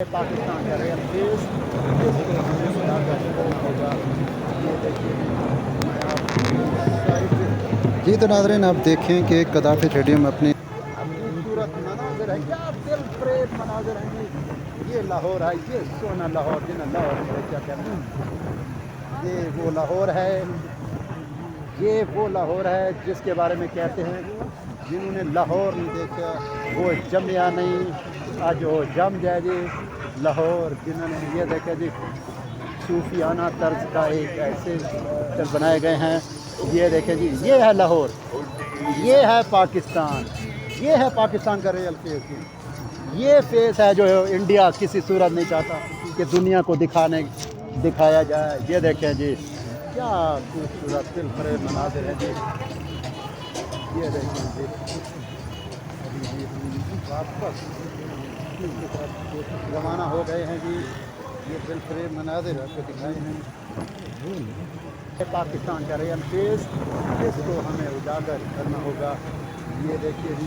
पाकिस्तान का real face इसको हमें उजागर करना होगा। ये देखिए मैं आपको साइड जी तो नाज़रीन आप देखें कि गद्दाफ़ी स्टेडियम अपनी खूबसूरत मनाजिर है, क्या दिल फरेब मनाजिर हैं जी। ये लाहौर है, ये सोना लाहौर जिन्हें लाहौर में क्या कहना है। ये वो लाहौर है, ये वो लाहौर है जिसके बारे में कहते हैं जिन्होंने लाहौर नहीं देखा वो जमिया नहीं, आज वो जम जाए जी। लाहौर जिन्होंने ये देखा जी सूफियाना तर्ज का एक ऐसे चल बनाए गए हैं। ये देखें जी, ये है लाहौर, ये है पाकिस्तान, ये है पाकिस्तान का रियल फेस। ये फेस है जो इंडिया किसी सूरत नहीं चाहता कि दुनिया को दिखाया जाए। ये देखें जी क्या खूबसूरत दिल फरेब मनाजिर है जी। ये देखें जी अभी जी हम वापस रवाना हो गए हैं जी। ये दिल फरेब मनाजिर आपको दिखाए हैं पाकिस्तान का रियल फेस, इसको हमें उजागर करना होगा। ये देखिए जी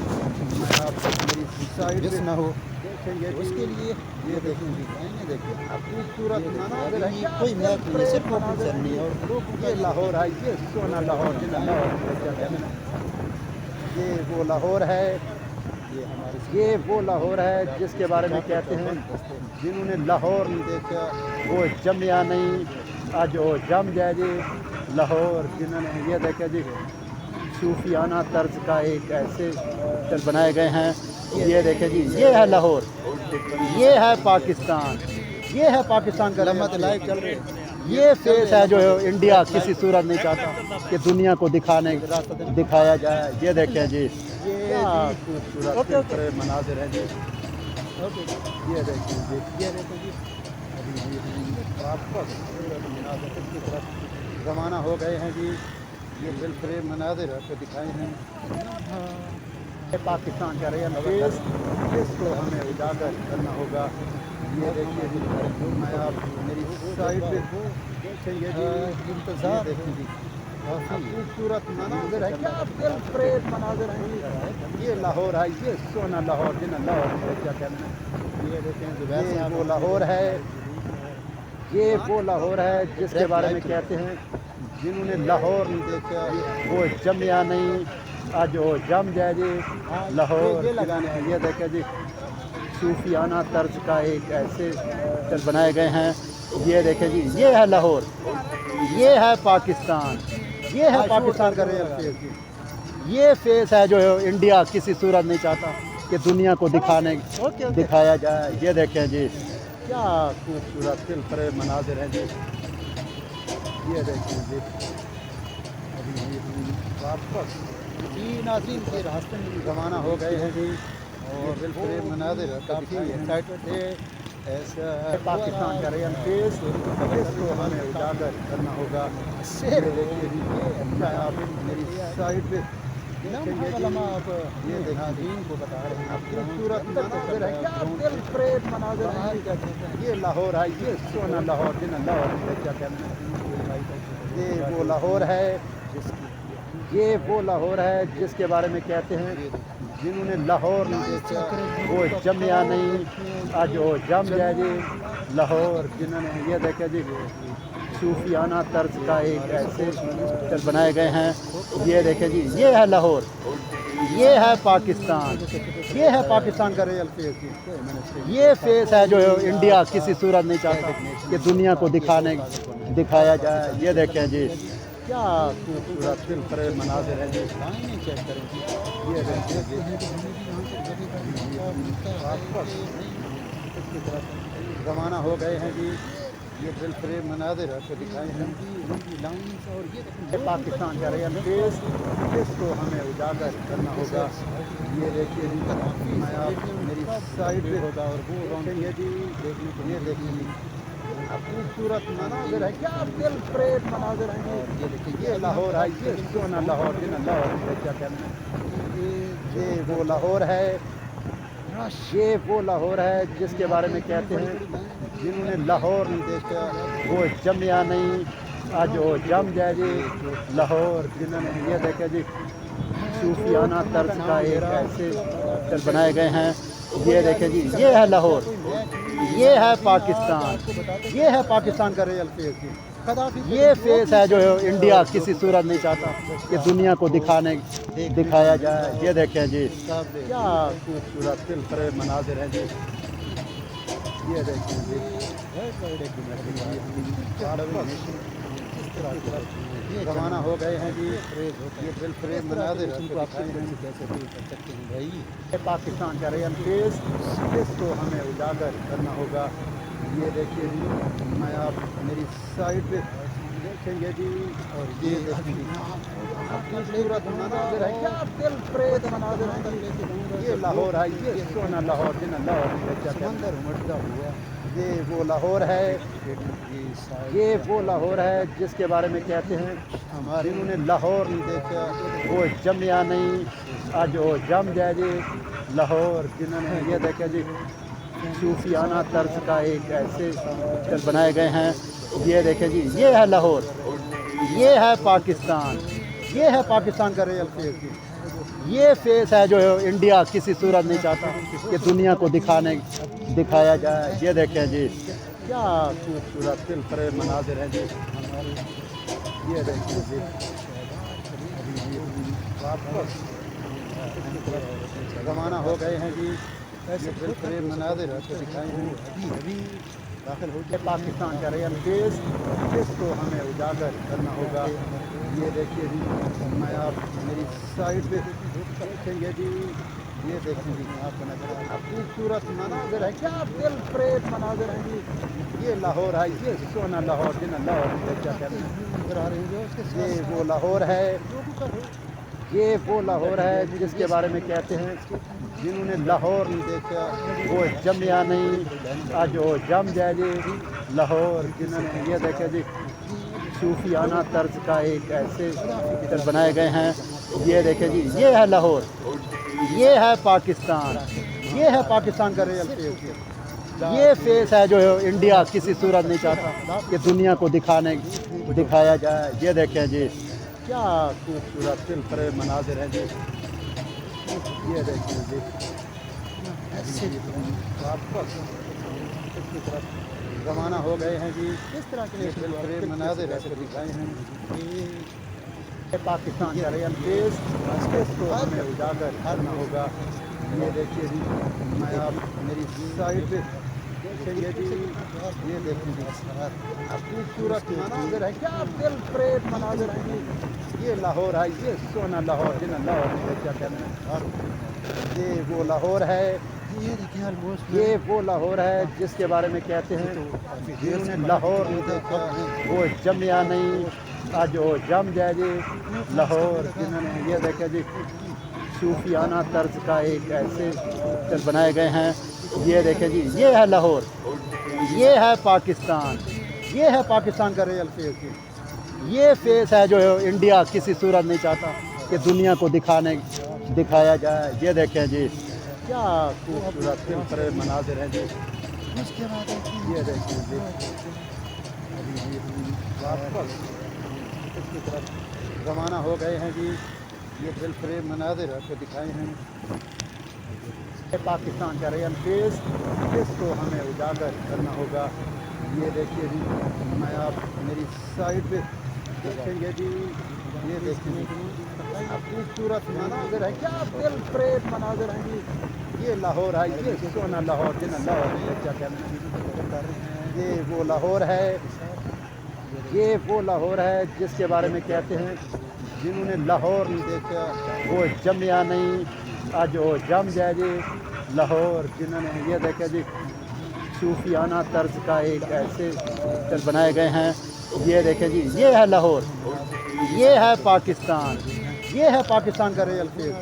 मैं आपको मेरी साइड जिस ना हो देखेंगे उसके लिए ये देखेंगे देखिए खूबसूरत मनाजिर है, क्या कोई मैच नहीं है, सिर्फ मनाजिर नहीं हैं। और ये लाहौर है, ये सोना लाहौर जिन्हें लाहौर में क्या कहना है। ये वो लाहौर है, ये हमारे ये वो लाहौर है जिसके बारे में कहते हैं जिन्होंने लाहौर नहीं देखा वो जमिया नहीं, आज वो जम जाए जी। लाहौर जिन्होंने ये देखा जी सूफियाना तर्ज का एक ऐसे चल बनाए गए हैं। ये देखें जी, ये है लाहौर, ये है पाकिस्तान, ये है पाकिस्तान का लम्बा रियल लाइव फेस। चल रहे हैं। ये फेस है जो इंडिया किसी सूरत नहीं चाहता कि दुनिया को दिखाया जाए। ये देखें जी क्या खूबसूरत दिल फरेब मनाजिर है जी। ये देखें जी, ये देखें जी अभी जी हम वापस की तरफ रवाना हो गए हैं जी। ये दिल फरेब मनाजिर आपको दिखाए हैं पाकिस्तान का रियल फेस, इसको हमें उजागर करना होगा। ये देखिए जी मैं आप मेरी साइड पे देखेंगे जी इंतज़ार देखें जी खूबसूरत मनाजिर है, क्या दिल फरेब मनाजिर हैं। ये लाहौर है, ये सोना लाहौर जिन्हें लाहौर में क्या कहना है। ये देखें ये वो लाहौर है, ये वो लाहौर है जिसके बारे में कहते हैं जिन्होंने लाहौर नहीं देखा वो जमिया नहीं, आज वो जम जाए जी। लाहौर लगाने ये देखे जी सूफियाना तर्ज का एक ऐसे चल बनाए गए हैं। ये देखें जी, ये है लाहौर, ये है पाकिस्तान, ये है पाकिस्तान का रियल फेस। ये फेस है जो इंडिया किसी सूरत नहीं चाहता कि दुनिया को दिखाया जाए। ये देखें जी क्या खूबसूरत दिल फरेब मनाजिर हैं जी। ये देखें जी अभी जी हम वापस नाज़रीन के रास्ते में रवाना हो गए हैं जी। और दिल फरेब मनाजिर काफ़ी एक्साइटेड थे। ऐसा पाकिस्तान का रियल फेस, इसको हमें उजागर करना होगा। ये देखिए जी मैं आप मेरी साइड पे देखेंगे जी ये देखिए को बता रहे हैं खूबसूरत मनाजिर है, क्या दिल फरेब मनाजिर हैं। ये लाहौर है, ये सोना लाहौर जिन्हें लाहौर में क्या कहना है। ये वो लाहौर है, ये वो लाहौर है जिसके बारे में कहते हैं जिन्होंने लाहौर नहीं देखा वो जमिया नहीं, आज वो जम जाए जी। लाहौर जिन्होंने ये देखा जी सूफियाना तर्ज का एक ऐसे चल बनाए गए हैं। ये देखें जी, ये है लाहौर, ये है पाकिस्तान, ये है पाकिस्तान का रियल फेस। ये फेस है जो इंडिया किसी सूरत नहीं चाहता कि दुनिया को दिखाया जाए। ये देखें जी क्या खूबसूरत दिल फरेब मनाजिर है जी। चेक करें ये देखिए वापस इसकी तरफ रवाना हो गए हैं जी। ये दिल फरेब मनाजिर आपको दिखाए हैं और ये पाकिस्तान का रियल फेस, इसको हमें उजागर करना होगा। ये देखिए जी मैं आप मेरी साइड पे होगा और वो देखेंगे जी देखने को ये देखिए खूबसूरत मनाजिर है, क्या दिल फरेब मनाजिर हैं। ये देखिए ये लाहौर है, ये सोना लाहौर जिन्हें लाहौर में क्या कहना है। ये वो लाहौर है, ये वो लाहौर है जिसके बारे में कहते हैं जिन्होंने लाहौर नहीं देखा वो जमिया नहीं, आज वो जम जाए जी। लाहौर जिन्होंने ये देखा जी सूफियाना तर्ज का एक ऐसे चल बनाए गए हैं। ये देखें जी, ये है लाहौर, ये है पाकिस्तान, ये है पाकिस्तान का रियल फेस। ये फेस है जो इंडिया किसी सूरत नहीं चाहता कि दुनिया को दिखाया जाए। ये देखें जी, क्या खूबसूरत दिल फरेब मनाजिर हैं जी। ये देखें जी, रवाना हो गए हैं जी। ये दिल फरेब मनाजिर भाई, पाकिस्तान का रियल फेस, इसको हमें उजागर करना होगा। ये देखिए जी, मैं आप मेरी साइड पे देखेंगे जी, और ये देखेंगे खूबसूरत मनाजिर है, क्या दिल फरेब मनाजिर है। ये लाहौर है, ये सोना लाहौर, जिन्हें लाहौर समंदर उमड़ता हुआ, ये वो लाहौर है, ये वो लाहौर है जिसके बारे में कहते हैं हमारे जिन्होंने लाहौर नहीं देखा वो जमिया नहीं, आज वो जम जाए जी। लाहौर जिन्होंने ये देखा जी, सूफियाना तर्ज का एक ऐसे पिक्चर बनाए गए हैं। ये देखें जी, ये है लाहौर, ये है पाकिस्तान, ये है पाकिस्तान का रियल फेस। ये फेस है जो इंडिया किसी सूरत नहीं चाहता कि दुनिया को दिखाया जाए। ये देखें जी, क्या खूबसूरत दिल फरेब मनाजिर हैं जी। ये देखें जी, वापस रवाना हो गए हैं जी। ये दिल फरेब मनाजिर आपको दिखाए हैं अभी दाखिल हो गए पाकिस्तान का रियल फेस, इसको हमें उजागर करना होगा। ये देखिए जी, मैं आप मेरी साइड पे देखेंगे जी, ये देखेंगे आपको नजर खूबसूरत मनाजिर है, क्या दिल फरेब मनाजिर हैं जी। ये लाहौर है, ये सोना लाहौर, जिन्हें लाहौर क्या कहते हैं नजर आ रही है। ये वो लाहौर है, ये वो लाहौर है जिसके बारे में कहते हैं जिन्होंने लाहौर नहीं देखा वो जमिया नहीं, आज वो जम जाए जी। लाहौर जिन्होंने ये देखा जी, सूफियाना तर्ज का एक ऐसे पिक्चर बनाए गए हैं। ये देखें जी, ये है लाहौर, ये है पाकिस्तान, ये है पाकिस्तान का रियल फेस। ये फेस है जो इंडिया किसी सूरत नहीं चाहता कि दुनिया को दिखाया जाए। ये देखें जी, क्या खूबसूरत दिल फरेब मनाजिर हैं जी। ये देखें जी, वापस इसकी तरफ रवाना हो गए हैं जी। इस तरह के दिल फरेब मनाजिर ऐसे दिखाए हैं। ये पाकिस्तान का रियल फेस, इसको हमें उजागर करना होगा। ये देखिए जी, मैं आप मेरी साइड पे देखेंगे जी, ये देखेंगे खूबसूरत मनाजिर है, क्या दिल फरेब मनाजिर हैं जी। ये लाहौर है, ये सोना लाहौर, जिन्हें लाहौर क्या कहते हैं। ये वो लाहौर है, ये वो लाहौर है जिसके बारे में कहते हैं जिन्होंने लाहौर नहीं देखा वो जमिया नहीं, आज वो जम जाए जी। लाहौर जिन्होंने ये देखा जी, सूफियाना तर्ज का एक ऐसे पिक्चर बनाए गए हैं। ये देखें जी, ये है लाहौर, ये है पाकिस्तान, ये है पाकिस्तान का रियल फेस। ये फेस है जो इंडिया किसी सूरत नहीं चाहता कि दुनिया को दिखाया जाए। ये देखें जी, क्या खूबसूरत दिल फरेब मनाजिर हैं जी। ये देखें जी, वापस इसकी तरफ रवाना हो गए हैं जी। ये दिल फरेब मनाजिर आपको दिखाए हैं। पाकिस्तान का रियल फेस, इसको हमें उजागर करना होगा। ये देखिए जी, मैं आप मेरी साइड पे देखेंगे जी, ये देखेंगे खूबसूरत मनाजिर है, क्या दिल फरेब मनाजिर हैं जी। ये लाहौर है, ये सोना लाहौर, जिन्हें लाहौर क्या कहते हैं। ये वो लाहौर है, ये वो लाहौर है जिसके बारे में कहते हैं जिन्होंने लाहौर नहीं देखा वो जमिया नहीं, आज वो जम जाए जी। लाहौर जिन्होंने ये देखा जी, सूफियाना तर्ज का एक ऐसे पिक्चर बनाए गए हैं। ये देखें जी, ये है लाहौर, ये है पाकिस्तान, ये है पाकिस्तान का रियल फेस।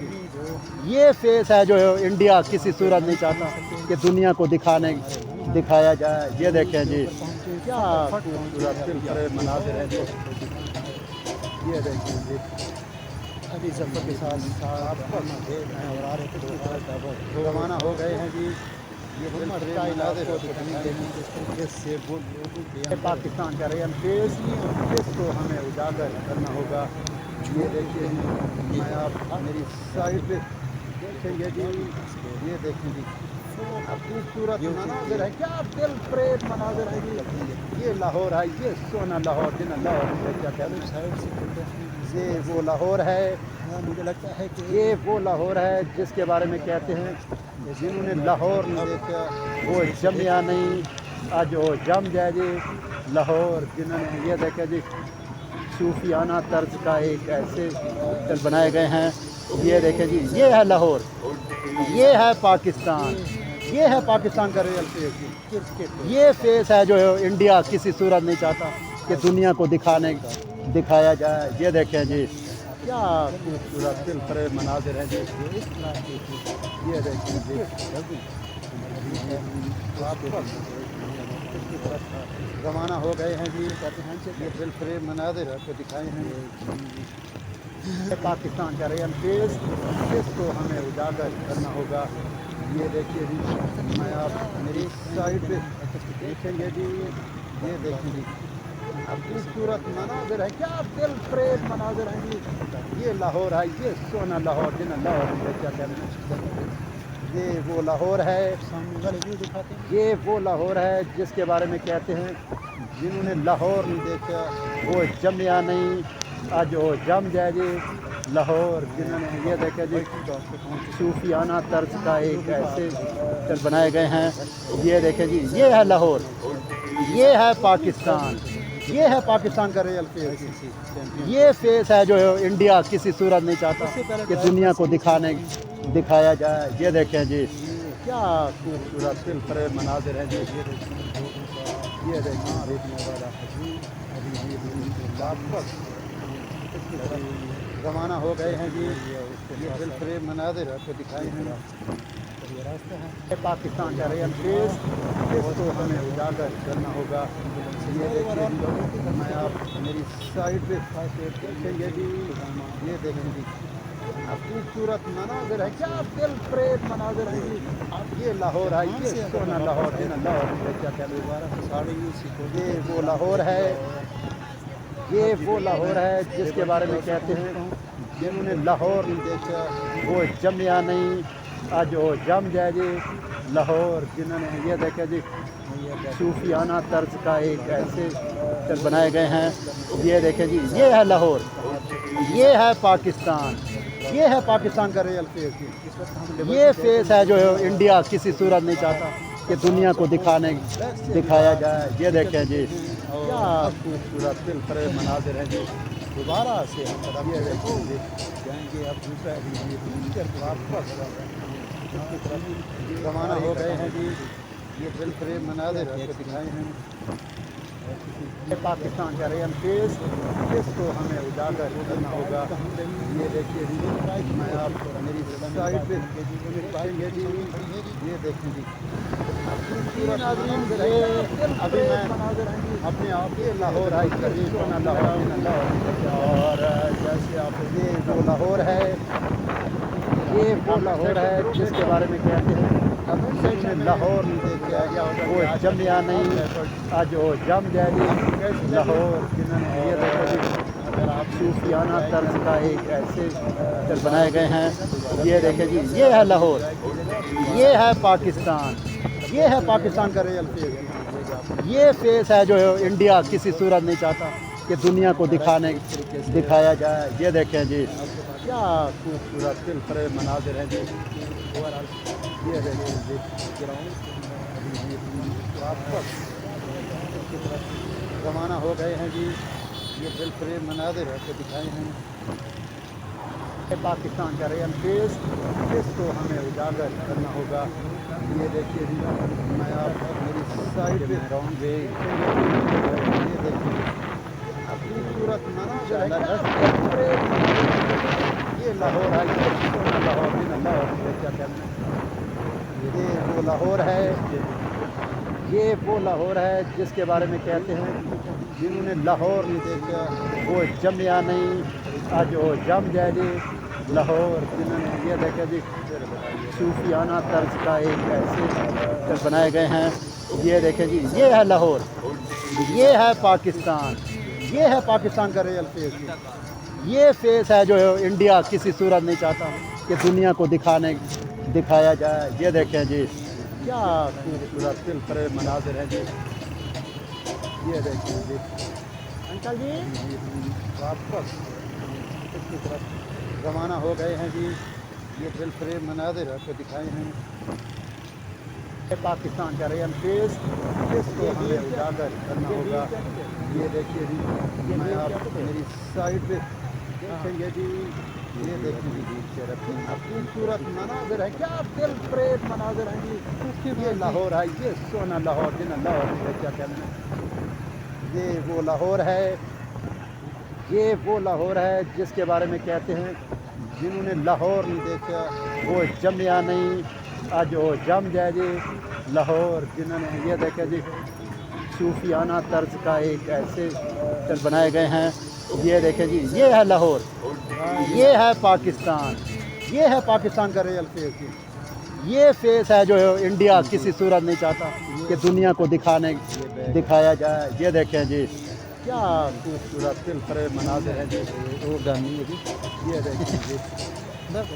ये फेस है जो इंडिया किसी सूरत नहीं चाहता कि दुनिया को दिखाया जाए। ये देखें जी, क्या खूबसूरत दिल फरेब मनाजिर हैं जी। ये देखें जी, अभी सफ़र के साथ और आ रहे थे रवाना हो गए हैं जी। ये पाकिस्तान का रियल फेस, इसको हमें उजागर करना होगा। ये देखिए जी, मैं आप मेरी साइड पे देखेंगे जी, ये देखेंगे खूबसूरत मनाजिर है, क्या दिल प्रेम मनाजिर है ये लाहौर है, ये सोना लाहौर जिन्हें लाहौर में क्या कहते हैं, ये वो लाहौर है। मुझे लगता है कि ये वो लाहौर है जिसके बारे में कहते हैं जिन्होंने लाहौर नहीं देखा वो जमिया नहीं, आज वो जम जाए जी। लाहौर जिन्होंने ये देखा जी सूफियाना तर्ज का एक ऐसे होटल बनाए गए हैं, ये देखें जी, ये है लाहौर, ये है पाकिस्तान, ये है पाकिस्तान का रियल फेस। ये फेस है जो इंडिया किसी सूरत नहीं चाहता कि दुनिया को दिखाया जाए। ये देखें जी, क्या खूबसूरत दिल फरेब मनाजिर हैं जी। ये देखें जी, ज़माना हो गए हैं जी, ये दिल फरेब मनाजिर आपको दिखाए हैं। पाकिस्तान का रियल फेस, इसको हमें उजागर करना होगा। ये देखिए जी, मैं आप मेरी साइड पे देखेंगे जी, ये देखिए जी, खूबसूरत मनाजिर है, क्या दिल प्रेम मनाजिर है जी। ये लाहौर है, ये सोना लाहौर जिन्हें लाहौर में क्या कहते हैं, ये वो लाहौर है। ये वो लाहौर है जिसके बारे में कहते हैं जिन्होंने लाहौर नहीं देखा वो जमिया नहीं, आज वो जम जाए जी। लाहौर जिन्होंने ये देखा जी सूफियाना तर्ज का एक ऐसे होटल बनाए गए हैं, ये देखें जी, ये है लाहौर, ये है पाकिस्तान, ये है पाकिस्तान का रियल फेस। ये फेस है जो इंडिया किसी सूरत नहीं चाहता कि दुनिया को दिखाया जाए। ये देखें जी, क्या खूबसूरत दिल फरेब मनाजिर हैं जी। ये देखें, ज़माना हो गए हैं जी, ये दिल फरेब मनाजिर आपको दिखाए हैं। पाकिस्तान का रियल फेस, इसको हमें उजागर करना होगा। ये देखिए, मैं आप मेरी साइड पे देखेंगे जी, ये देखें जी, खूबसूरत मनाजिर है, क्या दिल प्रेम मनाजिर है जी। ये लाहौर है, ये सोना लाहौर जिन्हें लाहौर में क्या कहते हैं, ये वो लाहौर है। ये वो लाहौर है जिसके बारे में कहते हैं जिन्होंने लाहौर नहीं देखा वो जमिया नहीं, आज वो जम जाए जी। लाहौर जिन्होंने ये देखा जी सूफियाना तर्ज का एक ऐसे होटल बनाए गए हैं, ये देखें जी, ये है लाहौर, ये है पाकिस्तान, ये है पाकिस्तान का रियल फेस। ये फेस है जो इंडिया किसी सूरत नहीं चाहता कि दुनिया को दिखाया जाए। ये देखें जी, क्या खूबसूरत दिल फरेब मनाजिर हैं जी। दोबारा से हम ये देखेंगे जाएंगे अब दूसरा ज़माना हो गए हैं जी, ये दिल फरेब मनाजिर आपको दिखाए हैं। पाकिस्तान का रियल फेस, इसको हमें उजागर करना होगा। ये देखिए जी, मैं आप मेरी साइड पे पाएंगे जी, ये देखें जी, अभी मैं अपने आप ये लाहौर है, और जैसे आप ये वो लाहौर है, ये वो लाहौर है जिसके बारे में कहते हैं जिन्होंने लाहौर नहीं देखा वो जमिया नहीं, आज वो जम जाए। लाहौर जिन्होंने ये देखा जी सूफियाना तर्ज का एक ऐसे होटल बनाए गए हैं, ये देखें जी, ये है लाहौर, ये है पाकिस्तान, ये है पाकिस्तान का रियल फेस। ये फेस है जो इंडिया किसी सूरत नहीं चाहता कि दुनिया को दिखाया जाए। ये देखें जी, क्या खूबसूरत दिल फरेब मनाजिर हैं जी। ये देखें जी, ज़माना हो गए हैं जी, ये दिल फरेब मनाजिर आपको दिखाए हैं। पाकिस्तान का रियल फेस, इसको हमें उजागर करना होगा। ये देखिए जी, मैं आप मेरी साइड पे रहूँगे, ये देखिए खूबसूरत मनाजिर है, ये लाहौर है, ये सोना लाहौर जिन्हें लाहौर में क्या कहते हैं, ये वो लाहौर है। ये वो लाहौर है जिसके बारे में कहते हैं जिन्होंने लाहौर नहीं देखा वो जमिया नहीं, आज वो जम जाए जी। लाहौर जिन्होंने ये देखा जी सूफियाना तर्ज का एक ऐसे होटल बनाए गए हैं, ये देखें जी, ये है लाहौर, ये है पाकिस्तान, ये है पाकिस्तान का रियल फेस। ये फेस है जो इंडिया किसी सूरत नहीं चाहता कि दुनिया को दिखाया जाए। ये देखें जी, क्या खूबसूरत दिल फरेब मनाजिर हैं जी। ये देखिए जी अंकल जी वापस इसकी तरफ रवाना हो गए हैं जी। ये दिल फरेब मनाजिर आपको दिखाए हैं। ये पाकिस्तान का रियल फेस, इसको हमें उजागर करना होगा। ये देखिए जी, मैं आप मेरी साइड पे देखेंगे जी। ये देखिए जी दूर से रखें, खूबसूरत मनाजिर है, क्या दिल फरेब मनाजिर हैं जी। ये लाहौर है, ये सोना लाहौर जिन्हें लाहौर में क्या कहना है। ये वो लाहौर है, ये वो लाहौर है जिसके बारे में कहते हैं जिन्होंने लाहौर नहीं देखा वो जमिया नहीं, आज वो जम जाए जी। लाहौर जिन्होंने ये देखा जी सूफियाना तर्ज का एक ऐसे चित्र बनाए गए हैं। ये देखें जी, ये है लाहौर, ये है पाकिस्तान, ये है पाकिस्तान का रियल फेस जी। ये फेस है जो इंडिया किसी सूरत नहीं चाहता कि दुनिया को दिखाया जाए। ये देखें जी, क्या खूबसूरत दिल फरेब मनाजिर है जी। वो गानी है जी। ये देखें जी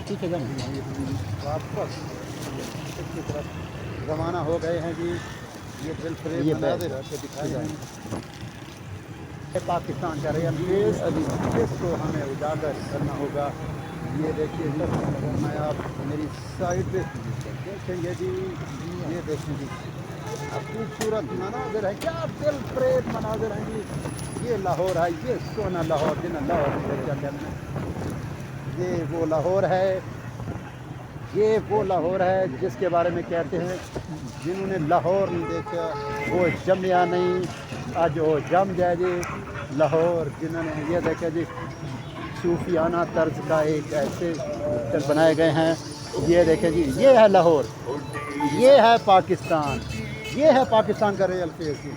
ठीक है जान वापस इसकी तरफ रवाना हो गए हैं जी। ये दिल फरेब ये मनाजिर आपको दिखाए हैं। ये पाकिस्तान का रियल फेस, इसको हमें उजागर करना होगा। ये देखिए जी, मैं आप मेरी साइड पे देखेंगे जी। ये देखिए जी खूबसूरत मनाजिर है, क्या दिल फरेब मनाजिर हैं जी। ये लाहौर है, ये सोना लाहौर जिन्हें लाहौर में क्या कहना है। ये वो लाहौर है, ये वो लाहौर है जिसके बारे में कहते हैं जिन्होंने लाहौर नहीं देखा वो जमिया नहीं, आज वो जम जाए जी। लाहौर जिन्होंने ये देखा जी सूफियाना तर्ज का एक ऐसे चित्र बनाए गए हैं। ये देखें जी, ये है लाहौर, ये है पाकिस्तान, ये है पाकिस्तान का रियल फेस जी।